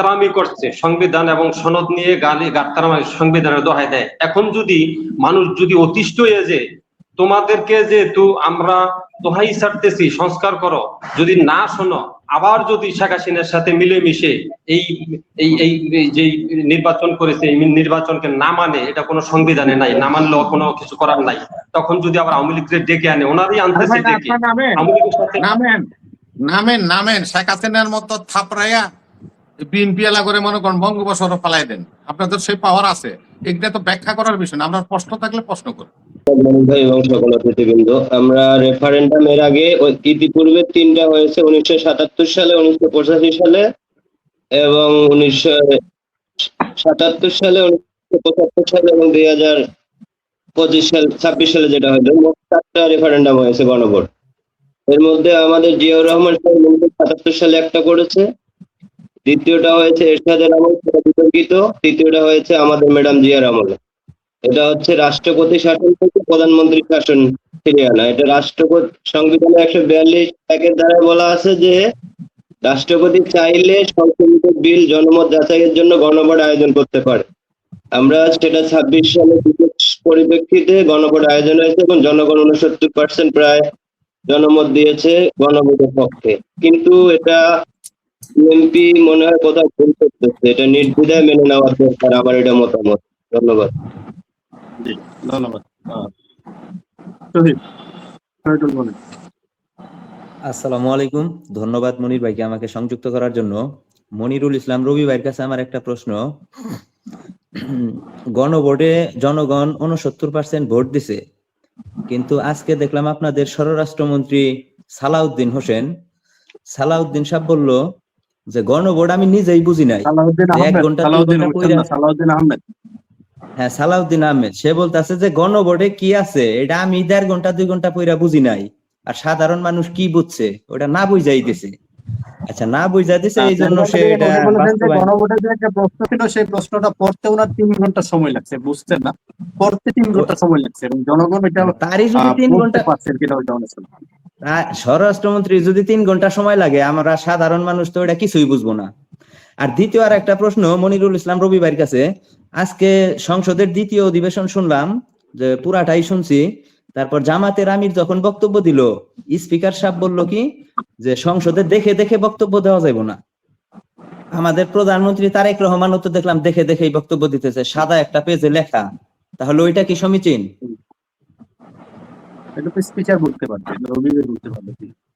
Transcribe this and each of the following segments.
গাত্তারামি করছে, সংবিধান এবং সনদ নিয়ে গাত্তারামি, সংবিধানের দোহাই দেয়। এখন যদি মানুষ যদি অতিষ্ঠ হয়ে যে তোমাদেরকে যেহেতু আমরা দোহাই ছাড়তেছি সংস্কার করো, যদি না শোনো, আবার যদি শেখ হাসিনার সাথে মিলেমিশে এই এই এই যে নির্বাচন করেছে এই নির্বাচনকে না মানে, এটা কোনো সংবিধানে নাই, না মানলেও কোনো কিছু করার নাই, তখন যদি আবার আওয়ামী লীগের ডেকে আনে, ওনারই আনতেছে ডেকে, আওয়ামী লীগের সাথে নামেন শেখ হাসিনার মতো থাপড়াইয়া বিএনপি এলা করে মনে করেন বঙ্গোপসাগর ফালাই দেন, আপনাদের সেই পাওয়ার আছে। এগুলা তো ব্যাখ্যা করার বিষয় না, আমরা প্রশ্ন থাকলে প্রশ্ন করি। ভাই এবং সকল অতিথিবৃন্দ, আমরা রেফারেন্ডামের আগে ইতিপূর্বে 3টা হয়েছে, 1977 সালে, 1985 সালে এবং 1977 সালে, 1975 সালে এবং 2025 সাল 26 সালে যেটা হলো, মোট 4টা রেফারেন্ডাম হয়েছে গণভোট। এর মধ্যে আমাদের জিয়াউর রহমান সাহেব 1977 সালে একটা করেছে, দ্বিতীয়টা হয়েছে এরশাদের আমল, সেটা বিতর্কিত, তৃতীয়টা হয়েছে আমাদের ম্যাডাম জিয়ার আমলে। এটা হচ্ছে রাষ্ট্রপতি শাসন থেকে প্রধানমন্ত্রী শাসন ফিরিয়ে আনা। এটা রাষ্ট্রপতি সংবিধানের 142 একের দ্বারা বলা আছে যে রাষ্ট্রপতি চাইলে সংশোধিত বিল জনমত যাচাইয়ের জন্য গণভোট আয়োজন করতে পারে। আমরা সেটা 26 সালে পরিপ্রেক্ষিতে গণভোট আয়োজন হয়েছে এবং জনগণ 69% প্রায় জনমত দিয়েছে গণভোটের পক্ষে। কিন্তু এটা বিএনপি মনে হয় কোথাও ভুল করতেছে, এটা নির্দ্বিধায় মেনে নেওয়া দরকার, আমার এটা মতামত। ধন্যবাদ। ধন্যবাদ। আসসালামু আলাইকুম, ধন্যবাদ মনির ভাইকে আমাকে সংযুক্ত করার জন্য। মনিরুল ইসলাম রবি ভাইয়ের কাছে আমার একটা প্রশ্ন। গণভোটে জনগণ 69% ভোট দিছে, কিন্তু আজকে দেখলাম আপনাদের স্বরাষ্ট্রমন্ত্রী সালাউদ্দিন সাহেব বলল যে গণভোট আমি নিজেই বুঝি নাই। 1 ঘন্টা 2 ঘন্টা হ্যাঁ, সালাউদ্দিন আহমেদ, সে বলতেছে যে গণভোটে কি আছে এটা আমি 1.5 ঘন্টা 2 ঘন্টা পইরা বুঝি নাই, আর সাধারণ মানুষ কি বুঝছে ওটা না বুঝাই দিছে। আচ্ছা, না বুঝা দিছে, এই জন্য সে এটা গণভোটের যে একটা প্রশ্ন ছিল, সেই প্রশ্নটা পড়তে ওনার 3 ঘন্টা সময় লাগছে, বুঝছেন না? পড়তে 3 ঘন্টা সময় লাগছে এবং জনগণ এটা তারই যদি 3 ঘন্টা পাচ্ছেন কিনা ওইটা অনেক। স্বরাষ্ট্রমন্ত্রী যদি 3 ঘন্টা সময় লাগে, আমরা সাধারণ মানুষ তো এটা কিছুই বুঝবো না। আর দ্বিতীয় আর একটা প্রশ্ন মনিরুল ইসলাম রবি ভাইয়ের কাছে। আজকে সংসদের দ্বিতীয় অধিবেশন শুনলাম, যে পুরাটাই শুনছি। তারপর জামাতের আমির যখন বক্তব্য দিল, স্পিকার সাহেব বলল কি যে সংসদে দেখে দেখে বক্তব্য দেওয়া যাবে না। আমাদের প্রধানমন্ত্রী তারেক রহমানও তো দেখলাম দেখে দেখেই বক্তব্য দিতেছে, সাদা একটা পেজে লেখা। তাহলে ওইটা কি সমীচীন? এটা তো স্পিকার বলতে পারবে, রবিবার বলতে পারবে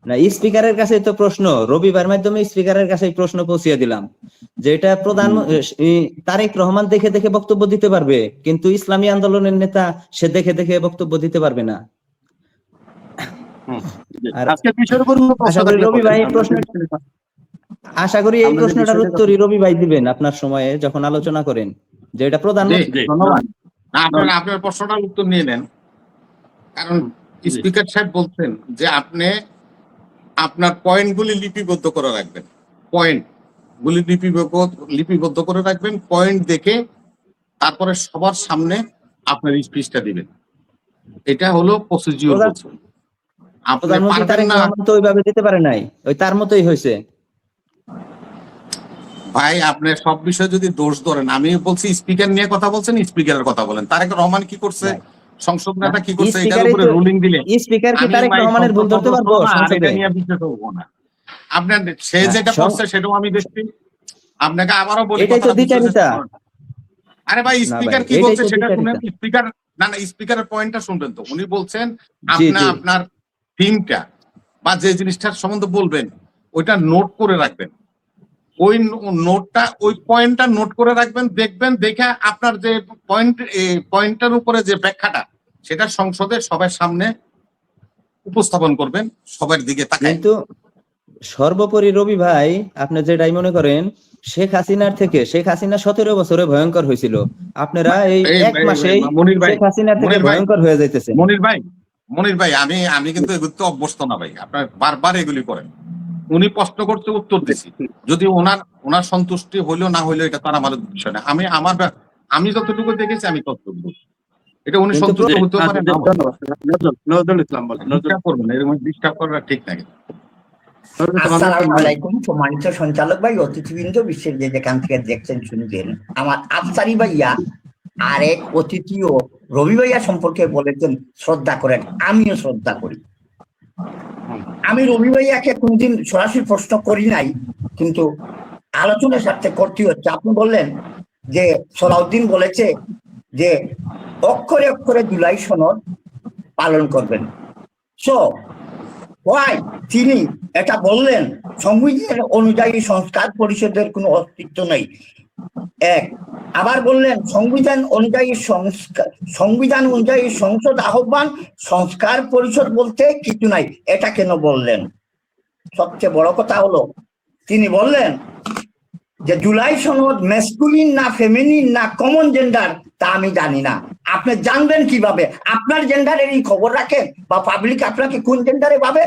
না, স্পিকারের কাছে তো প্রশ্ন, রবিবার মাধ্যমে স্পিকারের কাছে প্রশ্ন পৌঁছিয়ে দিলাম যে এটা তারেক রহমান দেখে দেখে বক্তব্য দিতে পারবে, কিন্তু ইসলামী আন্দোলনের নেতা সে দেখে দেখে বক্তব্য দিতে পারবে না। আশা করি এই প্রশ্নটার উত্তরই রবি ভাই দিবেন আপনার সময়ে যখন আলোচনা করেন, যে এটা প্রধানমন্ত্রী। আপনার প্রশ্নটার উত্তর নিয়ে নেন, কারণ স্পিকার সাহেব বলছেন যে আপনি আপনার পয়েন্টগুলি লিপিবদ্ধ করে রাখবেন, লিপিবদ্ধ করে রাখবেন, পয়েন্ট দেখে তারপরে সবার সামনে আপনার স্পিচটা দিবেন। এটা হলো প্রসিডিউর। আপনি পারবেন না তো ওইভাবে দিতে পারে নাই, ওই তার মতোই হয়েছে। ভাই, আপনি সব বিষয়ে যদি দোষ ধরেন, আমি বলছি স্পিকার নিয়ে কথা বলছেন, স্পিকারের কথা বলেন। তারেক রহমান কি করছে, সংসদ নেতা কি করছে, এটার উপরে রুলিং দিলে স্পিকার কি তারেক রহমানের ভুল ধরতে পারবো? এটা নিয়ে বিচার করব না। আপনার সে যেটা করছে সেটাও আমি দেখছি। আপনাকে আবারও বলি, এটাই তো দ্বিচারিতা। আরে ভাই, স্পিকার কি বলছে সেটা শুনেন। স্পিকার স্পিকারের পয়েন্টটা শুনবেন তো। উনি বলছেন আপনার থিমটা বা যে জিনিসটার সম্বন্ধে বলবেন ওইটা নোট করে রাখবেন। ওই নোটটা, ওই পয়েন্টটা নোট করে রাখবেন, দেখবেন, দেখে আপনার যে পয়েন্টের উপরে যে ব্যাখ্যাটা সেটা সংসদে সবার সামনে উপস্থাপন করবেন, সবার দিকে তাকায়। কিন্তু সর্বোপরি রবি ভাই, আপনি যেটাই মনে করেন, শেখ হাসিনার 17 বছরে ভয়ঙ্কর হয়েছিল, আপনারা এই 1 মাসে শেখ হাসিনার থেকে ভয়ঙ্কর হয়ে যাইতেছে। মনির ভাই, আমি কিন্তু এগুলো তো অভ্যস্ত না ভাই, আপনার বারবার এগুলি করেন। উনি প্রশ্ন করতে উত্তর দিছি, যদি ওনার সন্তুষ্টি হইলো না হইলো এটা তার আমার বিষয় না। আমি যতটুকু দেখেছি আমি ততটুকু, এটা উনি সন্তুষ্ট হতে পারে না। ডিস্টার্ব করবেন, এরকম ডিস্টার্ব করা ঠিক না। আসসালামু আলাইকুম সম্মানিত সঞ্চালক ভাই, অতিথিবৃন্দ, বিশ্বের যে যেখান থেকে দেখছেন শুনবেন। আমার আফসারি ভাইয়া আরেক অতিথিও রবি ভাইয়া সম্পর্কে বলেছেন শ্রদ্ধা করেন, আমিও শ্রদ্ধা করি। আমি রবি ভাইয়াকে কোনদিন সরাসরি প্রশ্ন করি নাই, কিন্তু আলোচনার সাথে করতে হচ্ছে। আপনি বললেন যে সালাউদ্দিন বলেছে যে অক্ষরে অক্ষরে জুলাই সনদ পালন করবেন। সো ওয়াই তিনি এটা বললেন সংবিধান অনুযায়ী সংস্কার পরিষদের কোনো অস্তিত্ব নেই। এক, আবার বললেন সংবিধান অনুযায়ী সংসদ আহ্বান, সংস্কার পরিষদ বলতে কিছু নাই। এটা কেন বললেন? সবচেয়ে বড় কথা হলো তিনি বললেন যে জুলাই সনদ ম্যাসকুলিন না ফেমিনিন না কমন জেন্ডার তা আমি জানি না। আপনি জানবেন কিভাবে? আপনার জেন্ডারেরই খবর রাখেন বা পাবলিক আপনাকে কোন জেন্ডারে পাবে?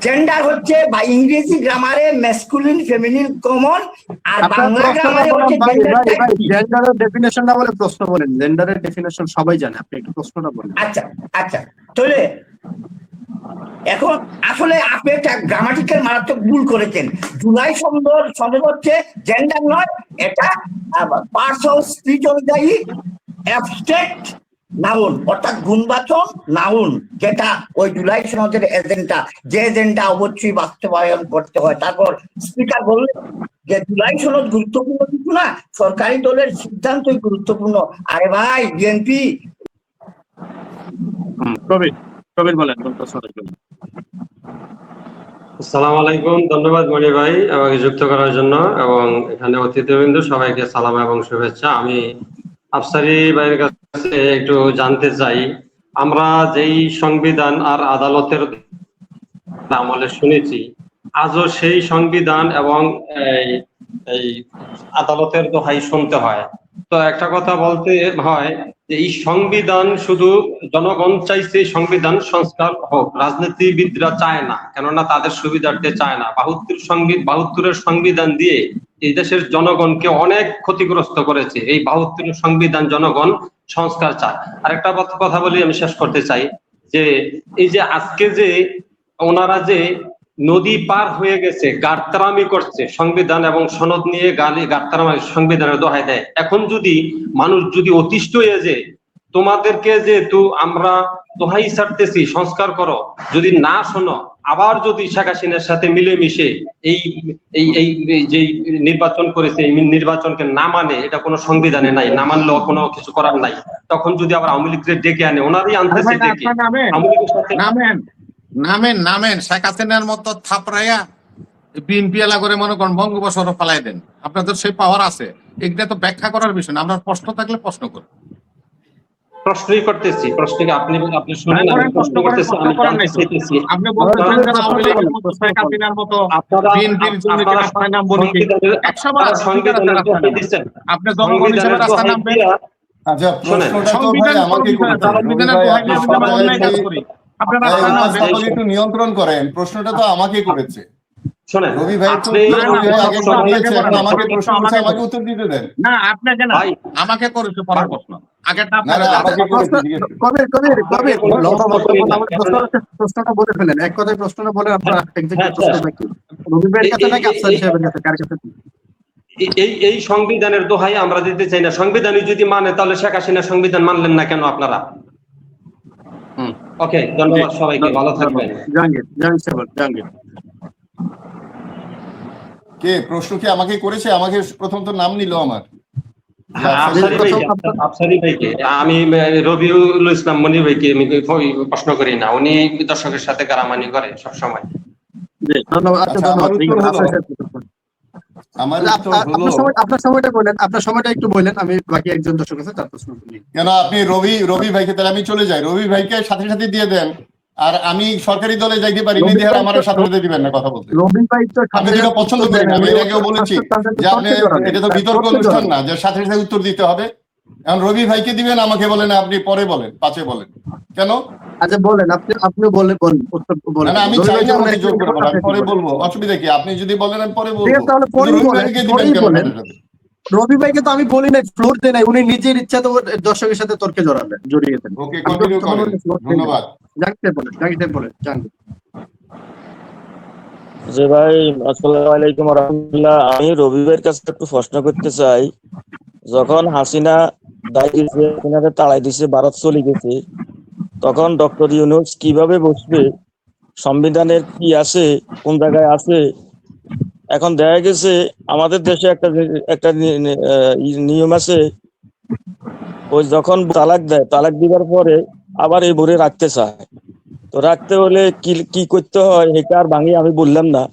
জেন্ডার হচ্ছে বা ইংরেজি গ্রামারে ম্যাসকুলিন, ফেমিনিন, কমন, আর বাংলা গ্রামারে হচ্ছে জেন্ডারের ডেফিনেশনটা বলে প্রশ্ন বলেন। জেন্ডারের ডেফিনেশন সবাই জানে, আপনি একটু প্রশ্নটা বলেন। আচ্ছা আচ্ছা, তাহলে এখন আসলে আপনি একটা গ্রামাটিক্যাল মারাত্মক ভুল করেছেন। জুলাই সনদ হচ্ছে জেন্ডার নয়, এটা পার্টস অফ স্পিচ অনুযায়ী অ্যাবস্ট্রাক্ট নাউন, অর্থাৎ গুণবাচক নাউন, যেটা ওই জুলাই সনদের এজেন্ডা, যে এজেন্ডা অবশ্যই বাস্তবায়ন করতে হয়। তারপর স্পিকার বললেন যে জুলাই সনদ গুরুত্বপূর্ণ কিছু না, সরকারি দলের সিদ্ধান্তই গুরুত্বপূর্ণ। আরে ভাই, বিএনপি কবির বলেন। আসসালামু আলাইকুম, ধন্যবাদ মনি ভাই আমাকে যুক্ত করার জন্য, এবং এখানে অতিথিবৃন্দ সবাইকে সালাম এবং শুভেচ্ছা। আমি আফসারি ভাইয়ের কাছে একটু জানতে চাই, আমরা যেই সংবিধান আর আদালতের আমলে শুনেছি, আজও সেই সংবিধান এবং এই আদালতের দোহাই শুনতে হয়। তো একটা কথা বলতে হয় যে এই সংবিধান শুধু জনগণ চাইছে সংবিধান সংস্কার হোক, রাজনীতিবিদরা চায় না, কেননা তাদের সুবিধার্থে চায় না। 72-এর সংবিধান দিয়ে এই দেশের জনগণকে অনেক ক্ষতিগ্রস্ত করেছে। এই 72 সংবিধান জনগণ সংস্কার চায়। আরেকটা কথা বলি, আমি শেষ করতে চাই যে এই যে আজকে যে ওনারা যে নদী পার হয়ে গেছে, গার্তারামি করছে, সংবিধান এবং সনদ নিয়ে গার্তারামি, সংবিধানের দোহাই দেয়। এখন যদি মানুষ যদি অতিষ্ঠ হয়ে যে তোমাদেরকে যেহেতু আমরা দোহাই ছাড়তেছি সংস্কার করো, যদি না শোনো, আবার যদি শেখ হাসিনার সাথে মিলেমিশে এই এই এই যে নির্বাচন করেছে এই নির্বাচনকে না মানে, এটা কোনো সংবিধানে নাই, না মানলেও কোনো কিছু করার নাই, তখন যদি আবার আওয়ামী লীগের ডেকে আনে, ওনারই আনতেছে ডেকে আওয়ামী লীগের সাথে নামেন শেখ হাসিনার মতো থাপড়াইয়া বিএনপি এলা করে মনে করেন বঙ্গোপসাগর ফালাই দেন। আপনাদের সেই পাওয়ার আছে, এগুলো তো ব্যাখ্যা করার বিষয় না। আমরা প্রশ্ন থাকলে প্রশ্ন করি, প্রশ্নই করতেছি। প্রশ্নকে আপনি শুনেন, আমি প্রশ্ন করতেছি, আমি জানতে চাইতেছি। আপনি বলতেছেন যে আওয়ামী লীগের মতো শেখ হাসিনার মতো বিএনপির জন্য কি রাস্তায় নামবো নাকি? 100 বার সংবিধানের রাস্তায় দিচ্ছেন আপনি, জনগণ হিসেবে রাস্তায় নামবেন। আচ্ছা, প্রশ্নটা তো ভাই আমাকে একটু নিয়ন্ত্রণ করেন। প্রশ্নটা তো আমাকে করেছে রবি ভাই, আমাকে প্রশ্ন করছে, আমাকে উত্তর দিতে দেন। না, আপনাকে না, আমাকে করেছে পরের প্রশ্ন, আগেরটা প্রশ্নটা বলে ফেলেন, এক কথায় প্রশ্নটা বলে আপনারা রবি ভাইয়ের কাছে নাকি আফসার সাহেবের কাছে, কার কাছে? এই সংবিধানের দোহাই আমরা দিতে চাই না। সংবিধানই যদি মানে, তাহলে শেখ হাসিনা সংবিধান মানলেন না কেন আপনারা? ওকে, ধন্যবাদ সবাইকে, ভালো থাকবেন। জাহাঙ্গীর কে প্রশ্ন কি আমাকে করেছে? আমাকে প্রথম তো নাম নিল আমার। আফসারি ভাইকে, আমি রবিউল ইসলাম মনির ভাইকে আমি প্রশ্ন করি না, উনি দর্শকের সাথে গারামানি করে সবসময়। আপনার সময়টা একটু বলেন, আমি বাকি একজন দর্শক আছে তার প্রশ্ন করি। কেন আপনি রবি ভাইকে, তাহলে আমি চলে যাই, রবি ভাইকে সাথে সাথে দিয়ে দেন, আর আমি সরকারি দলে যাইতে পারি না, দিয়ে আমার সাথে সাথে দিবেন না কথা বলতে। রবি ভাই তো আমি যেটা পছন্দ করি না, আমি এর আগেও বলেছি যে আপনি, এটা তো বিতর্ক অনুষ্ঠান না যে সাথে সাথে উত্তর দিতে হবে। এখন রবি ভাইকে দিবেন, আমাকে বলেন, আপনি পরে বলেন, পাঁচে বলেন কেন? আচ্ছা বলেন, আপনি বলেন উত্তর বলেন। না, আমি চাই না আমাকে জোর করে বলেন, আমি পরে বলবো, অসুবিধা কি? আপনি যদি বলেন আমি পরে বলবো। তাহলে রবি ভাইকে তো আমি বলি নাই, ফ্লোর দেই নাই, উনি নিজের ইচ্ছা তো দর্শকের সাথে তর্কে জড়িয়ে দেন। ওকে, কন্টিনিউ করেন, ধন্যবাদ। জানতে বলেন। যে ভাই আসসালামু আলাইকুম রহমতুল্লাহ, আমি রবি ভাইয়ের কাছে একটু প্রশ্ন করতে চাই। যখন হাসিনা দায় দিয়েছে, হাসিনাকে তাড়াই দিছে, ভারত চলে গেছে, তখন ডক্টর ইউনূস কিভাবে বসবে? সংবিধানের কি আছে, কোন জায়গায় আছে? এখন দেখা গেছে আমাদের দেশে একটা নিয়ম আছে, ওই যখন তালাক দেয়, তালাক দিবার পরে আবার এই ভরে রাখতে চায়। তো রাখতে হলে কি কি করতে হয় এটা আর ভাঙি আমি বললাম না।